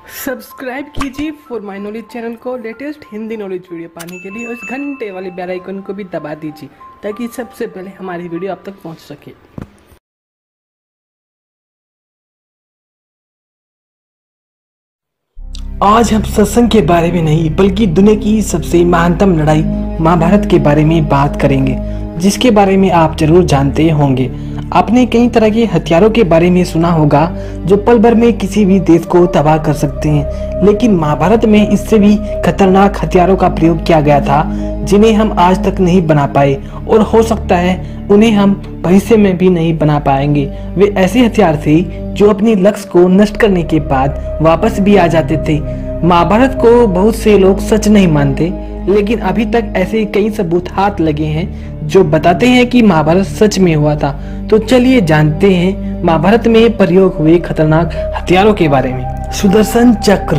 Subscribe कीजिए for my knowledge channel को latest Hindi knowledge video पाने के लिए उस घंटे वाले बेल आइकन को भी दबा दीजिए ताकि सबसे पहले हमारी वीडियो आप तक पहुंच सके। आज हम सत्संग के बारे में नहीं बल्कि दुनिया की सबसे महानतम लड़ाई महाभारत के बारे में बात करेंगे, जिसके बारे में आप जरूर जानते होंगे। आपने कई तरह के हथियारों के बारे में सुना होगा जो पल भर में किसी भी देश को तबाह कर सकते हैं, लेकिन महाभारत में इससे भी खतरनाक हथियारों का प्रयोग किया गया था जिन्हें हम आज तक नहीं बना पाए और हो सकता है उन्हें हम भविष्य में भी नहीं बना पाएंगे। वे ऐसे हथियार थे जो अपने लक्ष्य को नष्ट करने के बाद वापस भी आ जाते थे। महाभारत को बहुत से लोग सच नहीं मानते, लेकिन अभी तक ऐसे कई सबूत हाथ लगे हैं जो बताते हैं कि महाभारत सच में हुआ था। तो चलिए जानते हैं महाभारत में प्रयोग हुए खतरनाक हथियारों के बारे में। सुदर्शन चक्र।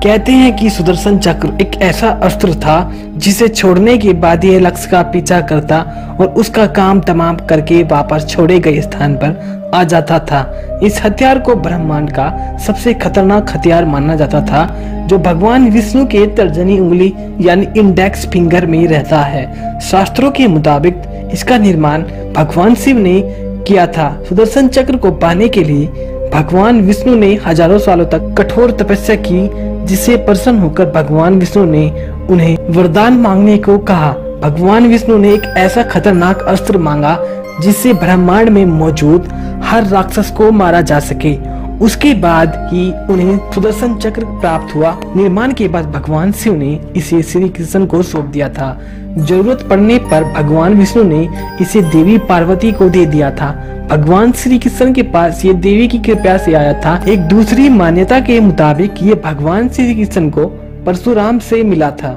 कहते हैं कि सुदर्शन चक्र एक ऐसा अस्त्र था जिसे छोड़ने के बाद यह लक्ष्य का पीछा करता और उसका काम तमाम करके वापस छोड़े गए स्थान पर आ जाता था। इस हथियार को ब्रह्मांड का सबसे खतरनाक हथियार माना जाता था, जो भगवान विष्णु के तर्जनी उंगली यानी इंडेक्स फिंगर में रहता है। शास्त्रों के मुताबिक इसका निर्माण भगवान शिव ने किया था। सुदर्शन चक्र को पाने के लिए भगवान विष्णु ने हजारों सालों तक कठोर तपस्या की, जिससे प्रसन्न होकर भगवान विष्णु ने उन्हें वरदान मांगने को कहा। भगवान विष्णु ने एक ऐसा खतरनाक अस्त्र मांगा जिससे ब्रह्मांड में मौजूद हर राक्षस को मारा जा सके। उसके बाद ही उन्हें सुदर्शन चक्र प्राप्त हुआ। निर्माण के बाद भगवान शिव ने इसे श्री कृष्ण को सौंप दिया था। जरूरत पड़ने पर भगवान विष्णु ने इसे देवी पार्वती को दे दिया था। भगवान श्री कृष्ण के पास ये देवी की कृपा से आया था। एक दूसरी मान्यता के मुताबिक ये भगवान श्री कृष्ण को परशुराम से मिला था।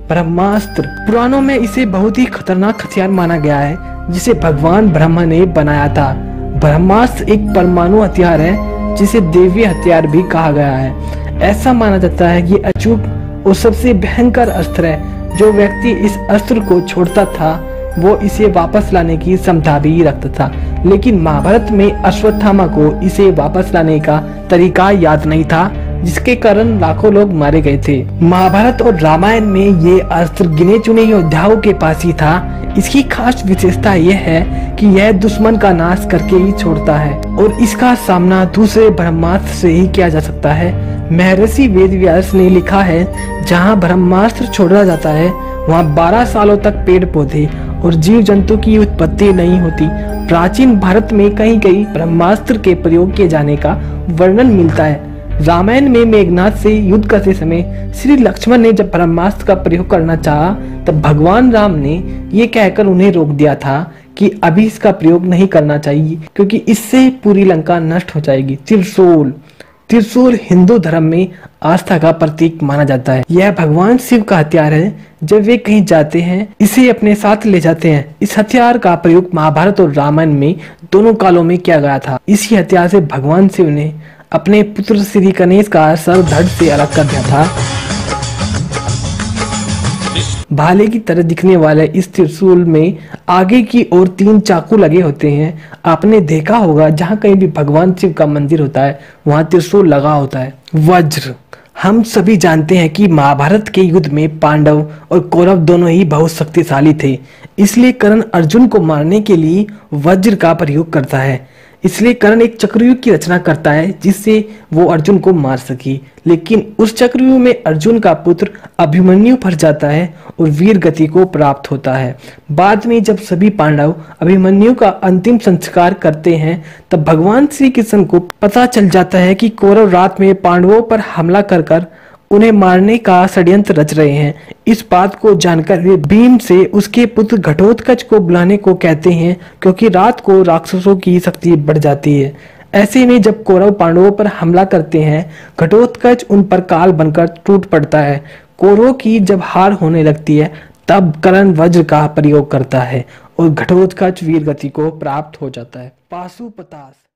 ब्रह्मास्त्र। पुराणों में इसे बहुत ही खतरनाक हथियार माना गया है जिसे भगवान ब्रह्मा ने बनाया था। ब्रह्मास्त्र एक परमाणु हथियार है जिसे दैवीय हथियार भी कहा गया है। ऐसा माना जाता है कि अचूक और सबसे भयंकर अस्त्र है। जो व्यक्ति इस अस्त्र को छोड़ता था वो इसे वापस लाने की क्षमता भी रखता था, लेकिन महाभारत में अश्वत्थामा को इसे वापस लाने का तरीका याद नहीं था, जिसके कारण लाखों लोग मारे गए थे। महाभारत और रामायण में ये अस्त्र गिने चुने योद्धाओं के पास ही था। इसकी खास विशेषता यह है कि यह दुश्मन का नाश करके ही छोड़ता है और इसका सामना दूसरे ब्रह्मास्त्र से ही किया जा सकता है। महर्षि वेदव्यास ने लिखा है, जहाँ ब्रह्मास्त्र छोड़ा जाता है वहाँ 12 सालों तक पेड़ पौधे और जीव जंतु की उत्पत्ति नहीं होती। प्राचीन भारत में कहीं कहीं ब्रह्मास्त्र के प्रयोग किए जाने का वर्णन मिलता है। रामायण में मेघनाथ से युद्ध करते समय श्री लक्ष्मण ने जब ब्रह्मास्त्र का प्रयोग करना चाहा, तब भगवान राम ने ये कहकर उन्हें रोक दिया था कि अभी इसका प्रयोग नहीं करना चाहिए क्योंकि इससे पूरी लंका नष्ट हो जाएगी। त्रिशूल। त्रिशूल हिंदू धर्म में आस्था का प्रतीक माना जाता है। यह भगवान शिव का हथियार है। जब वे कहीं जाते हैं इसे अपने साथ ले जाते हैं। इस हथियार का प्रयोग महाभारत और रामायण में दोनों कालों में किया गया था। इसी हथियार से भगवान शिव ने अपने पुत्र श्री गणेश का सर धड़ से अलग कर दिया था। भाले की तरह दिखने वाले इस त्रिशूल में आगे की ओर 3 चाकू लगे होते हैं। आपने देखा होगा जहाँ कहीं भी भगवान शिव का मंदिर होता है वहाँ त्रिशूल लगा होता है। वज्र। हम सभी जानते हैं कि महाभारत के युद्ध में पांडव और कौरव दोनों ही बहुत शक्तिशाली थे, इसलिए कर्ण अर्जुन को मारने के लिए वज्र का प्रयोग करता है। इसलिए कर्ण एक चक्रव्यूह की रचना करता है जिससे वो अर्जुन को मार सके, लेकिन उस चक्रव्यूह में अर्जुन का पुत्र अभिमन्यु फंस जाता है और वीर गति को प्राप्त होता है। बाद में जब सभी पांडव अभिमन्यु का अंतिम संस्कार करते हैं, तब भगवान श्री कृष्ण को पता चल जाता है कि कौरव रात में पांडवों पर हमला कर उन्हें मारने का षड्यंत्र रच रहे हैं। इस बात को जानकर वे भीम से उसके पुत्र घटोत्कच को बुलाने को कहते हैं, क्योंकि रात को राक्षसों की शक्ति बढ़ जाती है। ऐसे में जब कौरव पांडवों पर हमला करते हैं, घटोत्कच उन पर काल बनकर टूट पड़ता है। कौरवों की जब हार होने लगती है, तब कर्ण वज्र का प्रयोग करता है और घटोत्कच वीर गति को प्राप्त हो जाता है। पाशुपतास्त्र।